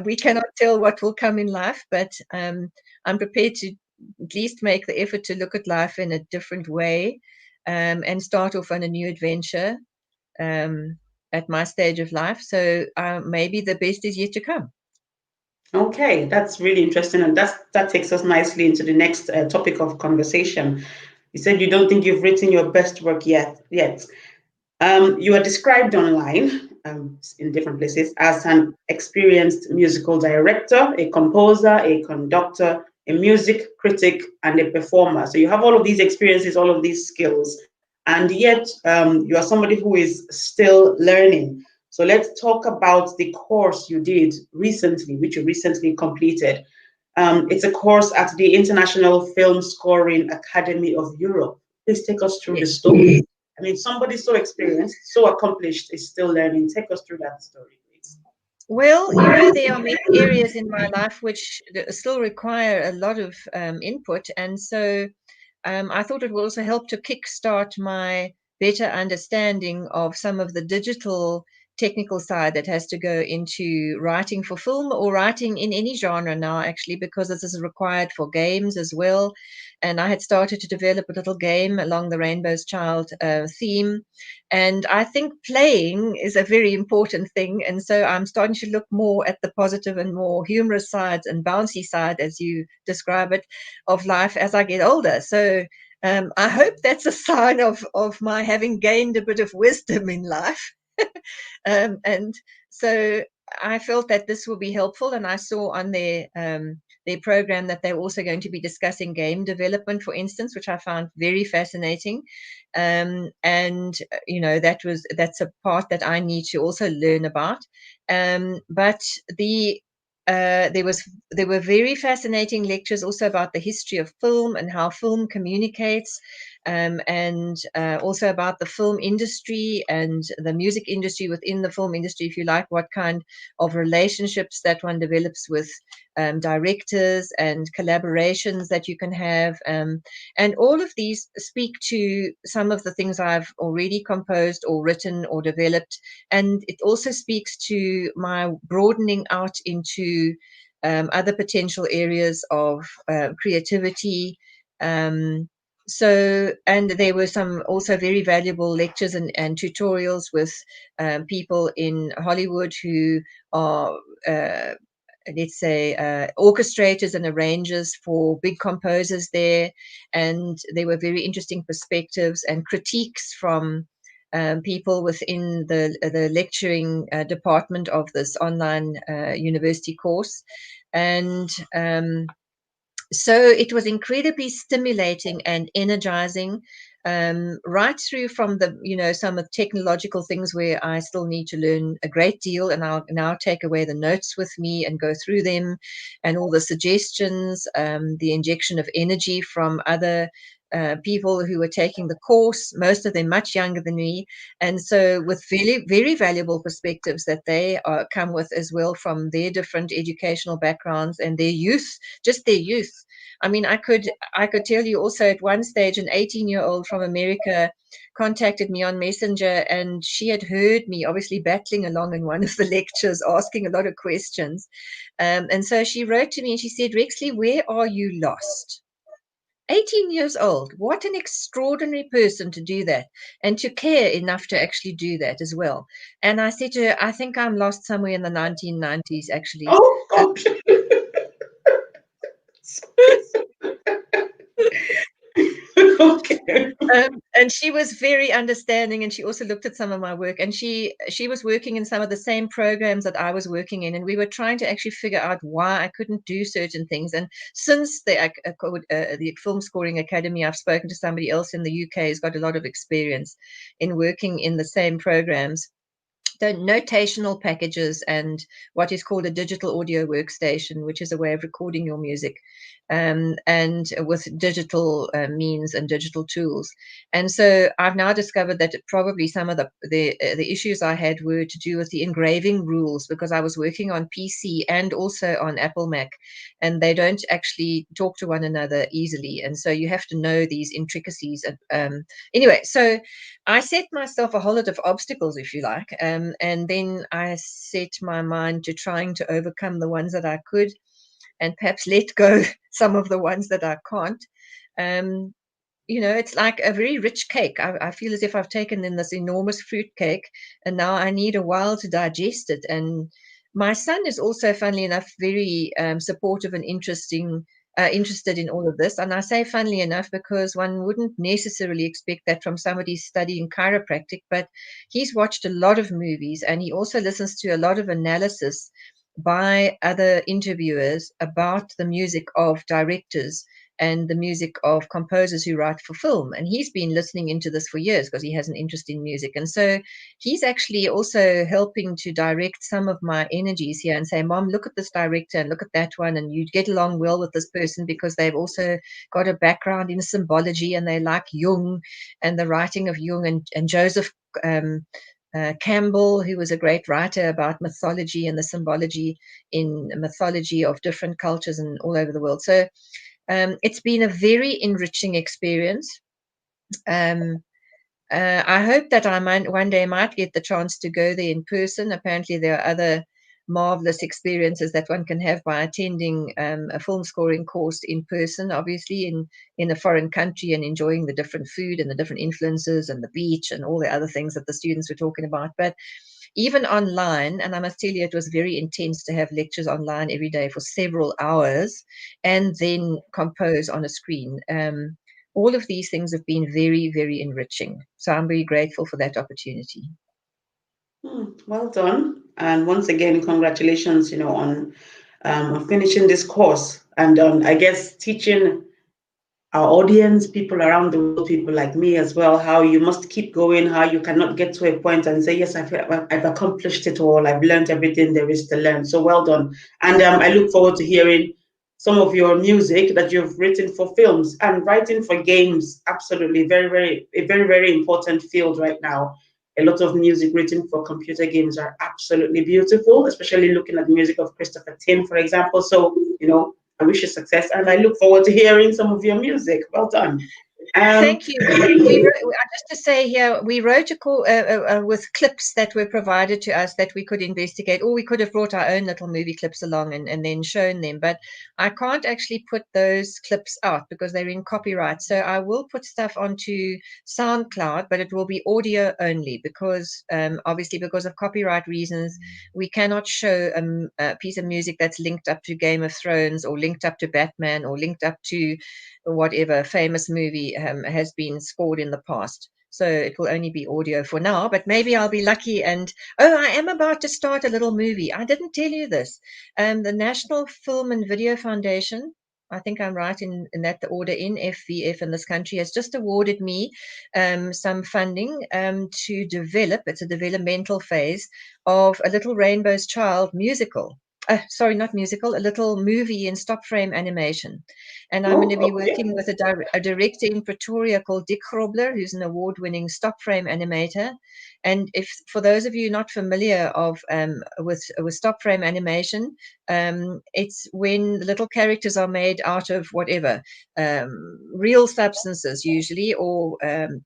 We cannot tell what will come in life, but I'm prepared to at least make the effort to look at life in a different way, and start off on a new adventure at my stage of life. So maybe the best is yet to come. Okay, that's really interesting, and that takes us nicely into the next topic of conversation. You said you don't think you've written your best work yet. You are described online in different places as an experienced musical director, a composer, a conductor, a music critic, and a performer. So you have all of these experiences, all of these skills, and yet you are somebody who is still learning. So let's talk about the course you did recently, which you recently completed. It's a course at the International Film Scoring Academy of Europe. Please take us through the story. I mean, somebody so experienced, so accomplished is still learning. Take us through that story, please. Well, there are many areas in my life which still require a lot of input. And so I thought it would also help to kickstart my better understanding of some of the digital technical side that has to go into writing for film or writing in any genre now, actually, because this is required for games as well. And I had started to develop a little game along the Rainbow's Child theme. And I think playing is a very important thing. And so I'm starting to look more at the positive and more humorous sides and bouncy side, as you describe it, of life as I get older. So I hope that's a sign of my having gained a bit of wisdom in life. And so I felt that this will be helpful, and I saw on their program that they're also going to be discussing game development, for instance, which I found very fascinating. And that's a part that I need to also learn about. But there were very fascinating lectures also about the history of film and how film communicates, and also about the film industry and the music industry within the film industry, if you like, what kind of relationships that one develops with directors and collaborations that you can have. And all of these speak to some of the things I've already composed or written or developed. And it also speaks to my broadening out into other potential areas of creativity. So, and there were some also very valuable lectures and tutorials with people in Hollywood who are, let's say, orchestrators and arrangers for big composers there. And there were very interesting perspectives and critiques from people within the lecturing department of this online university course. And so it was incredibly stimulating and energizing. right through from the, some of the technological things where I still need to learn a great deal. And I'll now take away the notes with me and go through them and all the suggestions, the injection of energy from other people who were taking the course, most of them much younger than me. And so with very, very valuable perspectives that they come with as well from their different educational backgrounds and their youth, just their youth. I mean, I could tell you also at one stage, an 18-year-old from America contacted me on Messenger, and she had heard me obviously battling along in one of the lectures, asking a lot of questions. And so she wrote to me and she said, Rexleigh, where are you lost? 18 years old. What an extraordinary person to do that and to care enough to actually do that as well. And I said to her, I think I'm lost somewhere in the 1990s, actually. Oh, gosh. Okay. And she was very understanding, and she also looked at some of my work, and she was working in some of the same programs that I was working in, and we were trying to actually figure out why I couldn't do certain things. And since the Film Scoring Academy, I've spoken to somebody else in the UK who's got a lot of experience in working in the same programs. The notational packages and what is called a digital audio workstation, which is a way of recording your music, and with digital means and digital tools. And so I've now discovered that probably some of the issues I had were to do with the engraving rules, because I was working on PC and also on Apple Mac, and they don't actually talk to one another easily. And so you have to know these intricacies. Anyway, so I set myself a whole lot of obstacles, if you like, and then I set my mind to trying to overcome the ones that I could, and perhaps let go some of the ones that I can't. It's like a very rich cake. I feel as if I've taken in this enormous fruit cake, and now I need a while to digest it. And my son is also, funnily enough, very supportive and interested in all of this. And I say funnily enough because one wouldn't necessarily expect that from somebody studying chiropractic, but he's watched a lot of movies, and he also listens to a lot of analysis by other interviewers about the music of directors and the music of composers who write for film. And he's been listening into this for years because he has an interest in music. And so he's actually also helping to direct some of my energies here and say, Mom, look at this director and look at that one. And you'd get along well with this person because they've also got a background in symbology, and they like Jung and the writing of Jung, and Joseph Campbell, who was a great writer about mythology and the symbology in mythology of different cultures and all over the world. So it's been a very enriching experience. I hope that I one day might get the chance to go there in person. Apparently, there are other marvelous experiences that one can have by attending a film scoring course in person, obviously in a foreign country, and enjoying the different food and the different influences and the beach and all the other things that the students were talking about. But even online, and I must tell you, it was very intense to have lectures online every day for several hours and then compose on a screen. All of these things have been very, very enriching. So I'm very grateful for that opportunity. Well done. And once again, congratulations, on finishing this course, and I guess teaching our audience, people around the world, people like me as well, how you must keep going, how you cannot get to a point and say, yes, I've accomplished it all, I've learned everything there is to learn. So well done. And I look forward to hearing some of your music that you've written for films and writing for games. Absolutely. A very, very important field right now. A lot of music written for computer games are absolutely beautiful, especially looking at the music of Christopher Tin, for example. So, I wish you success, and I look forward to hearing some of your music. Well done. Thank you. Just to say here, we wrote a call with clips that were provided to us that we could investigate, or we could have brought our own little movie clips along and then shown them. But I can't actually put those clips out because they're in copyright. So I will put stuff onto SoundCloud, but it will be audio only because obviously because of copyright reasons, we cannot show a piece of music that's linked up to Game of Thrones or linked up to Batman or linked up to whatever famous movie has been scored in the past. So it will only be audio for now, but maybe I'll be lucky. And I am about to start a little movie. I didn't tell you this. The National Film and Video Foundation, I think I'm right in that the order NFVF in this country has just awarded me some funding to develop, it's a developmental phase of a Little Rainbow's Child musical. Sorry, not musical, a little movie in stop frame animation. And I'm going to be working with a director in Pretoria called Dick Grobler, who's an award-winning stop frame animator. And if for those of you not familiar with stop frame animation, it's when the little characters are made out of whatever, real substances usually, or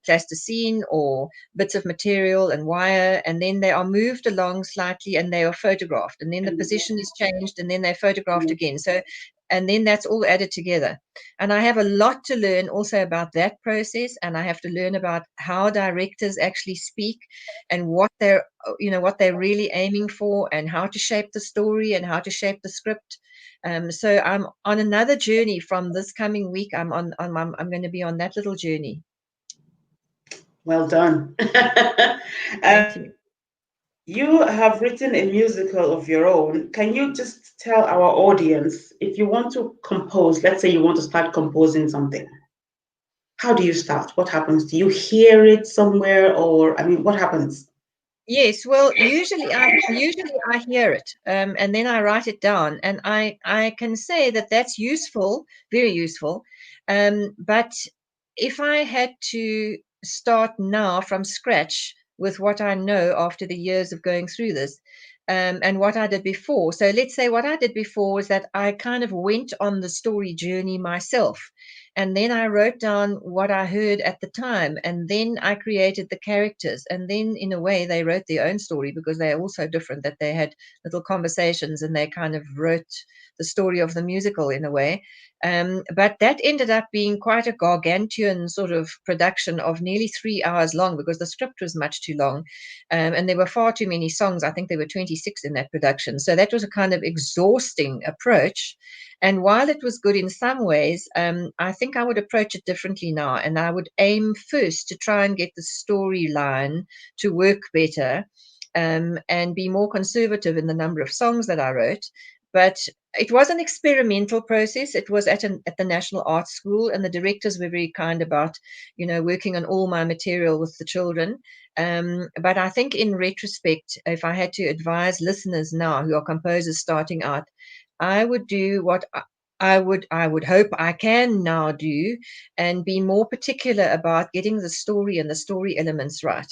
plasticine or bits of material and wire, and then they are moved along slightly and they are photographed, and then the position is changed and then they're photographed again. So, and then that's all added together. And I have a lot to learn also about that process, and I have to learn about how directors actually speak and what they're really aiming for, and how to shape the story and how to shape the script. So I'm on another journey from this coming week. I'm going to be on that little journey. Well done. Thank you. You have written a musical of your own. Can you just tell our audience, if you want to compose, let's say you want to start composing something, how do you start? What happens? Do you hear it somewhere, or I mean, what happens? Yes, well, usually I hear it, and then I write it down, and I can say that that's useful, very useful. But if I had to start now from scratch with what I know after the years of going through this, and what I did before. So let's say what I did before was that I kind of went on the story journey myself. And then I wrote down what I heard at the time. And then I created the characters. And then, in a way, they wrote their own story, because they are all so different that they had little conversations and they kind of wrote the story of the musical in a way. But that ended up being quite a gargantuan sort of production of nearly 3 hours long, because the script was much too long. And there were far too many songs. I think there were 26 in that production. So that was a kind of exhausting approach. And while it was good in some ways, I think I would approach it differently now. And I would aim first to try and get the storyline to work better, and be more conservative in the number of songs that I wrote. But it was an experimental process. It was at the National Arts School, and the directors were very kind about, working on all my material with the children. But I think in retrospect, if I had to advise listeners now who are composers starting out, I would do what I would hope I can now do, and be more particular about getting the story and the story elements right.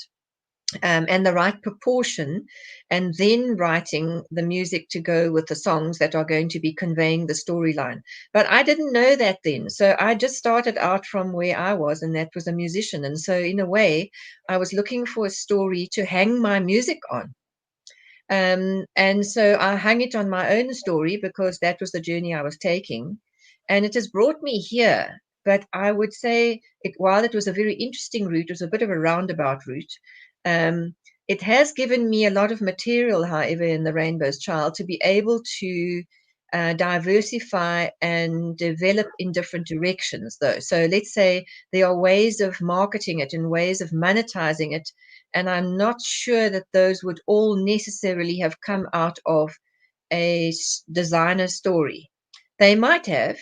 And the right proportion, and then writing the music to go with the songs that are going to be conveying the storyline. But I didn't know that then. So I just started out from where I was, and that was a musician. And so, in a way, I was looking for a story to hang my music on. And so I hung it on my own story, because that was the journey I was taking. And it has brought me here. But I would say, while it was a very interesting route, it was a bit of a roundabout route. Um, it has given me a lot of material, however, in The Rainbow's Child, to be able to diversify and develop in different directions, though. So let's say there are ways of marketing it and ways of monetizing it, and I'm not sure that those would all necessarily have come out of a designer story. They might have,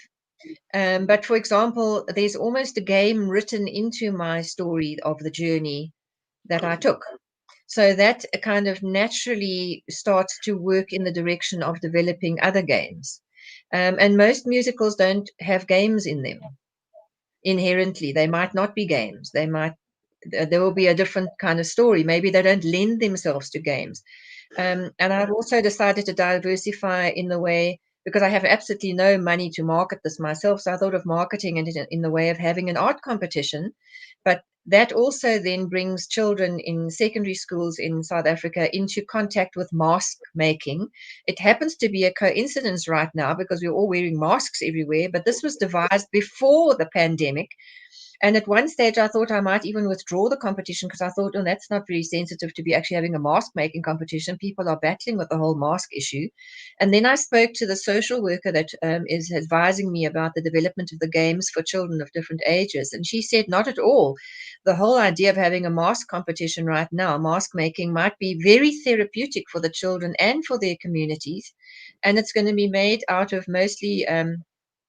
but for example, there's almost a game written into my story of the journey that I took. So that kind of naturally starts to work in the direction of developing other games. And most musicals don't have games in them inherently. They might not be games. There will be a different kind of story. Maybe they don't lend themselves to games. And I've also decided to diversify in the way, because I have absolutely no money to market this myself. So I thought of marketing it in the way of having an art competition. But that also then brings children in secondary schools in South Africa into contact with mask making. It happens to be a coincidence right now, because we're all wearing masks everywhere, but this was devised before the pandemic. And at one stage, I thought I might even withdraw the competition, because I thought, oh, that's not very sensitive to be actually having a mask making competition. People are battling with the whole mask issue. And then I spoke to the social worker that is advising me about the development of the games for children of different ages. And she said, not at all. The whole idea of having a mask competition right now, mask making, might be very therapeutic for the children and for their communities. And it's going to be made out of mostly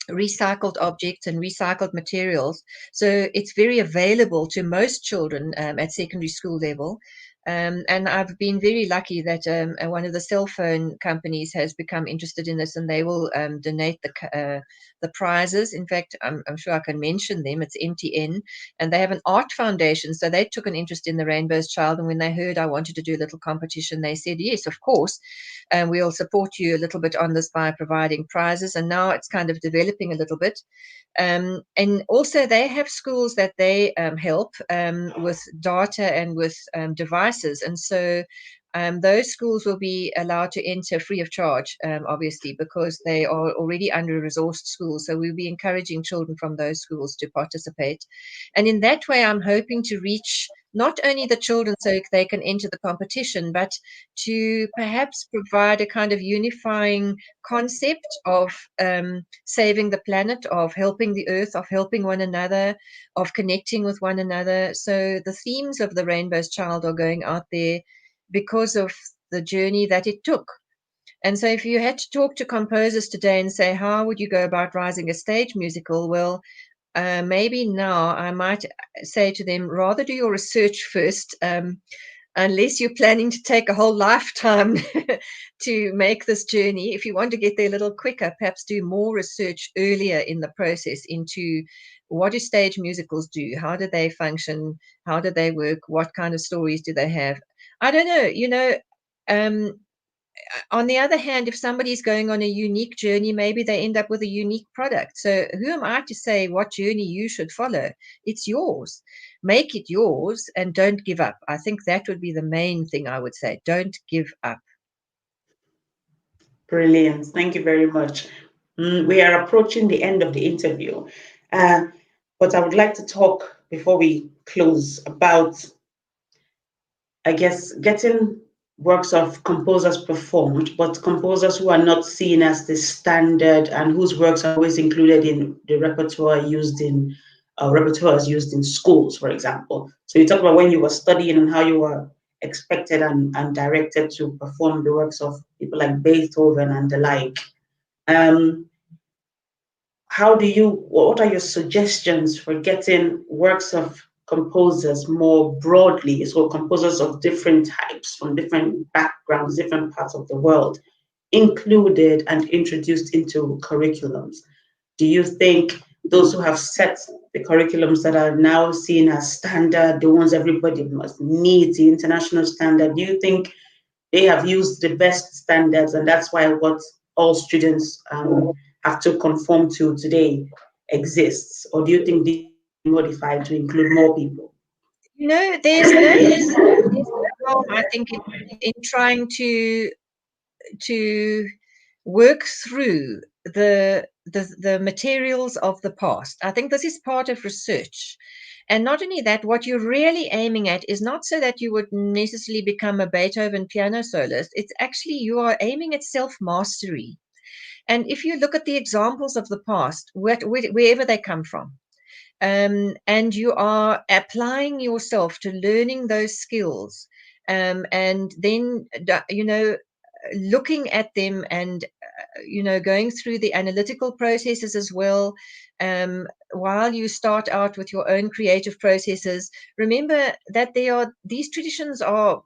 recycled objects and recycled materials. So it's very available to most children at secondary school level. And I've been very lucky that one of the cell phone companies has become interested in this, and they will donate the prizes. In fact, I'm sure I can mention them. It's MTN, and they have an art foundation. So they took an interest in the Rainbow's Child, and when they heard I wanted to do a little competition, they said, yes, of course, and we'll support you a little bit on this by providing prizes. And now it's kind of developing a little bit. And also they have schools that they help with data and with devices. And so those schools will be allowed to enter free of charge, obviously, because they are already under-resourced schools. So we'll be encouraging children from those schools to participate. And in that way, I'm hoping to reach not only the children so they can enter the competition, but to perhaps provide a kind of unifying concept of saving the planet, of helping the earth, of helping one another, of connecting with one another. So the themes of the Rainbow's Child are going out there because of the journey that it took. And so if you had to talk to composers today and say, how would you go about writing a stage musical? Well, maybe now I might say to them, rather do your research first, unless you're planning to take a whole lifetime to make this journey. If you want to get there a little quicker, perhaps do more research earlier in the process into what do stage musicals do? How do they function? How do they work? What kind of stories do they have? I don't know, um, on the other hand, if somebody's going on a unique journey, maybe they end up with a unique product. So who am I to say what journey you should follow? It's yours. Make it yours and don't give up. I think that would be the main thing I would say. Don't give up. Brilliant. Thank you very much. We are approaching the end of the interview, but I would like to talk before we close about, I guess, getting works of composers performed, but composers who are not seen as the standard and whose works are always included in the repertoires used in schools, for example. So you talk about when you were studying and how you were expected and directed to perform the works of people like Beethoven and the like. Um, what are your suggestions for getting works of composers more broadly, so composers of different types from different backgrounds, different parts of the world, included and introduced into curriculums? Do you think those who have set the curriculums that are now seen as standard, the ones everybody must meet, the international standard, do you think they have used the best standards and that's why what all students have to conform to today exists? Or do you think these are modified to include more people? There's no harm, I think, in trying to work through the materials of the past. I think this is part of research. And not only that, what you're really aiming at is not so that you would necessarily become a Beethoven piano soloist. It's actually you are aiming at self-mastery. And if you look at the examples of the past, wherever they come from, and you are applying yourself to learning those skills, and then looking at them and going through the analytical processes as well, while you start out with your own creative processes. Remember that these traditions are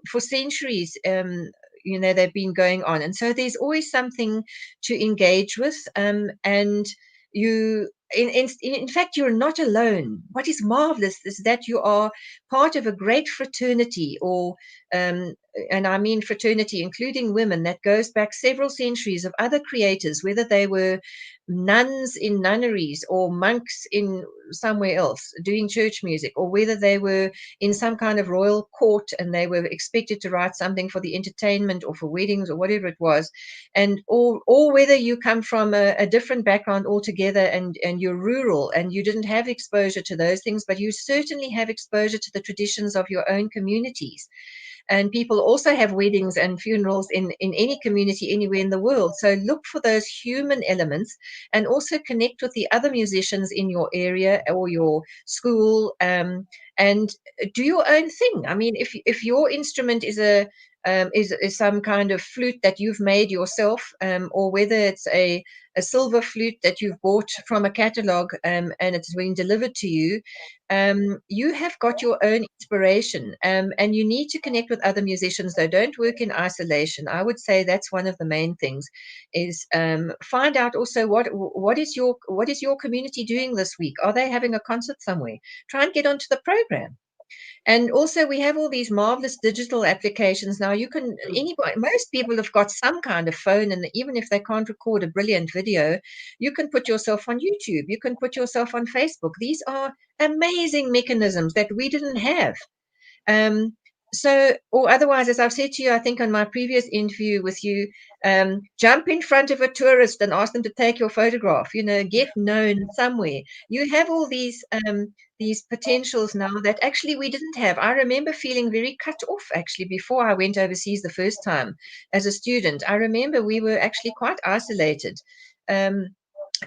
for centuries, they've been going on, and so there's always something to engage with, and you in fact, you're not alone. What is marvelous is that you are part of a great fraternity, or and I mean fraternity, including women, that goes back several centuries, of other creators, whether they were nuns in nunneries or monks in somewhere else doing church music, or whether they were in some kind of royal court and they were expected to write something for the entertainment or for weddings or whatever it was, and or whether you come from a different background altogether, and you're rural and you didn't have exposure to those things, but you certainly have exposure to the traditions of your own communities. And people also have weddings and funerals in any community anywhere in the world. So look for those human elements, and also connect with the other musicians in your area or your school, and do your own thing. I mean, if your instrument is is some kind of flute that you've made yourself, or whether it's a silver flute that you've bought from a catalog, and it's been delivered to you, you have got your own inspiration, and you need to connect with other musicians, though. Don't work in isolation. I would say that's one of the main things, is find out also what is your community doing this week. Are they having a concert somewhere? Try and get onto the program. And also, we have all these marvelous digital applications now. You can, most people have got some kind of phone, and even if they can't record a brilliant video, you can put yourself on YouTube. You can put yourself on Facebook. These are amazing mechanisms that we didn't have. So, or otherwise, as I've said to you, I think on my previous interview with you, jump in front of a tourist and ask them to take your photograph. Get known somewhere. You have all these potentials now that actually we didn't have. I remember feeling very cut off actually before I went overseas the first time as a student. I remember we were actually quite isolated.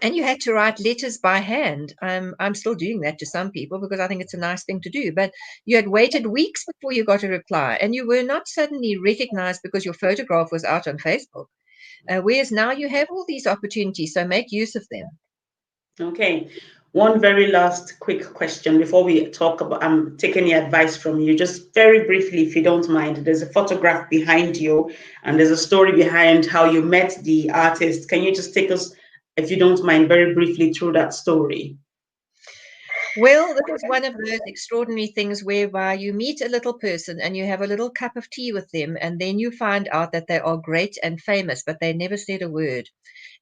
And you had to write letters by hand. I'm still doing that to some people because I think it's a nice thing to do. But you had waited weeks before you got a reply, and you were not suddenly recognized because your photograph was out on Facebook. Whereas now you have all these opportunities, so make use of them. Okay. One very last quick question before we talk about take any advice from you. Just very briefly, if you don't mind. There's a photograph behind you, and there's a story behind how you met the artist. Can you just take us, if you don't mind, very briefly through that story? Well, this is one of those extraordinary things whereby you meet a little person and you have a little cup of tea with them, and then you find out that they are great and famous, but they never said a word.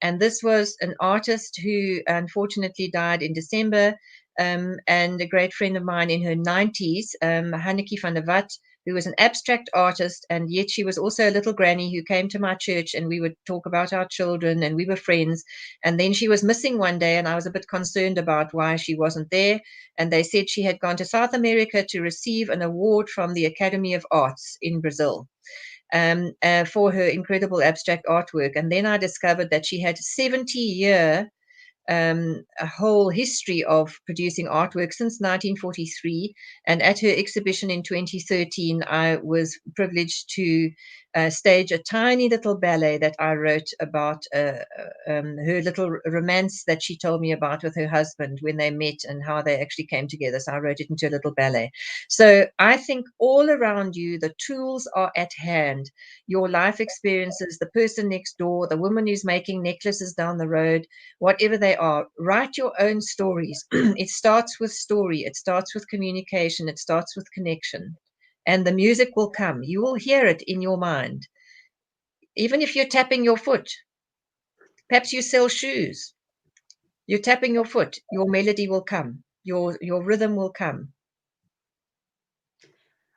And this was an artist who unfortunately died in December, and a great friend of mine in her 90s, Hanneke van der Walt, who was an abstract artist, and yet she was also a little granny who came to my church, and we would talk about our children, and we were friends. And then she was missing one day, and I was a bit concerned about why she wasn't there. And they said she had gone to South America to receive an award from the Academy of Arts in Brazil, for her incredible abstract artwork. And then I discovered that she had 70-year a whole history of producing artwork since 1943. And at her exhibition in 2013, I was privileged to stage a tiny little ballet that I wrote about her little romance that she told me about with her husband when they met and how they actually came together. So I wrote it into a little ballet. So I think all around you, the tools are at hand. Your life experiences, the person next door, the woman who's making necklaces down the road, whatever they are, write your own stories. It starts with story. It starts with communication. It starts with connection. And the music will come. You will hear it in your mind. Even if you're tapping your foot, perhaps you sell shoes. You're tapping your foot. Your melody will come. Your rhythm will come.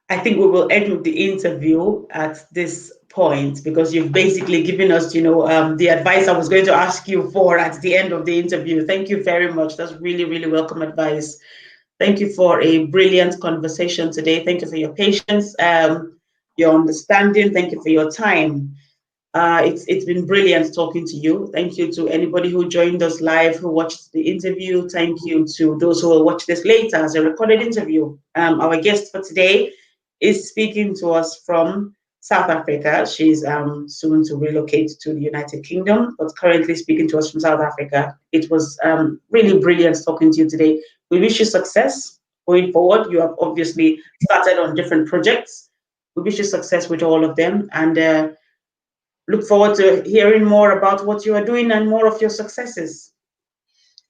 I think we will end with the interview at this point because you've basically given us, the advice I was going to ask you for at the end of the interview. Thank you very much. That's really, really welcome advice. Thank you for a brilliant conversation today. Thank you for your patience, your understanding. Thank you for your time. It's been brilliant talking to you. Thank you to anybody who joined us live, who watched the interview. Thank you to those who will watch this later as a recorded interview. Our guest for today is speaking to us from South Africa. She's soon to relocate to the United Kingdom, but currently speaking to us from South Africa. It was really brilliant talking to you today. We wish you success going forward. You have obviously started on different projects. We wish you success with all of them, and look forward to hearing more about what you are doing and more of your successes.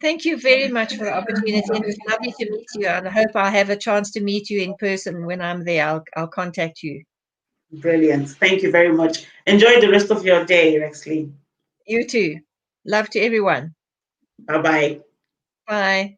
Thank you very much for the opportunity. It was lovely to meet you, and I hope I have a chance to meet you in person when I'm there. I'll contact you. Brilliant. Thank you very much. Enjoy the rest of your day, Rexleigh. You too. Love to everyone. Bye-bye. Bye.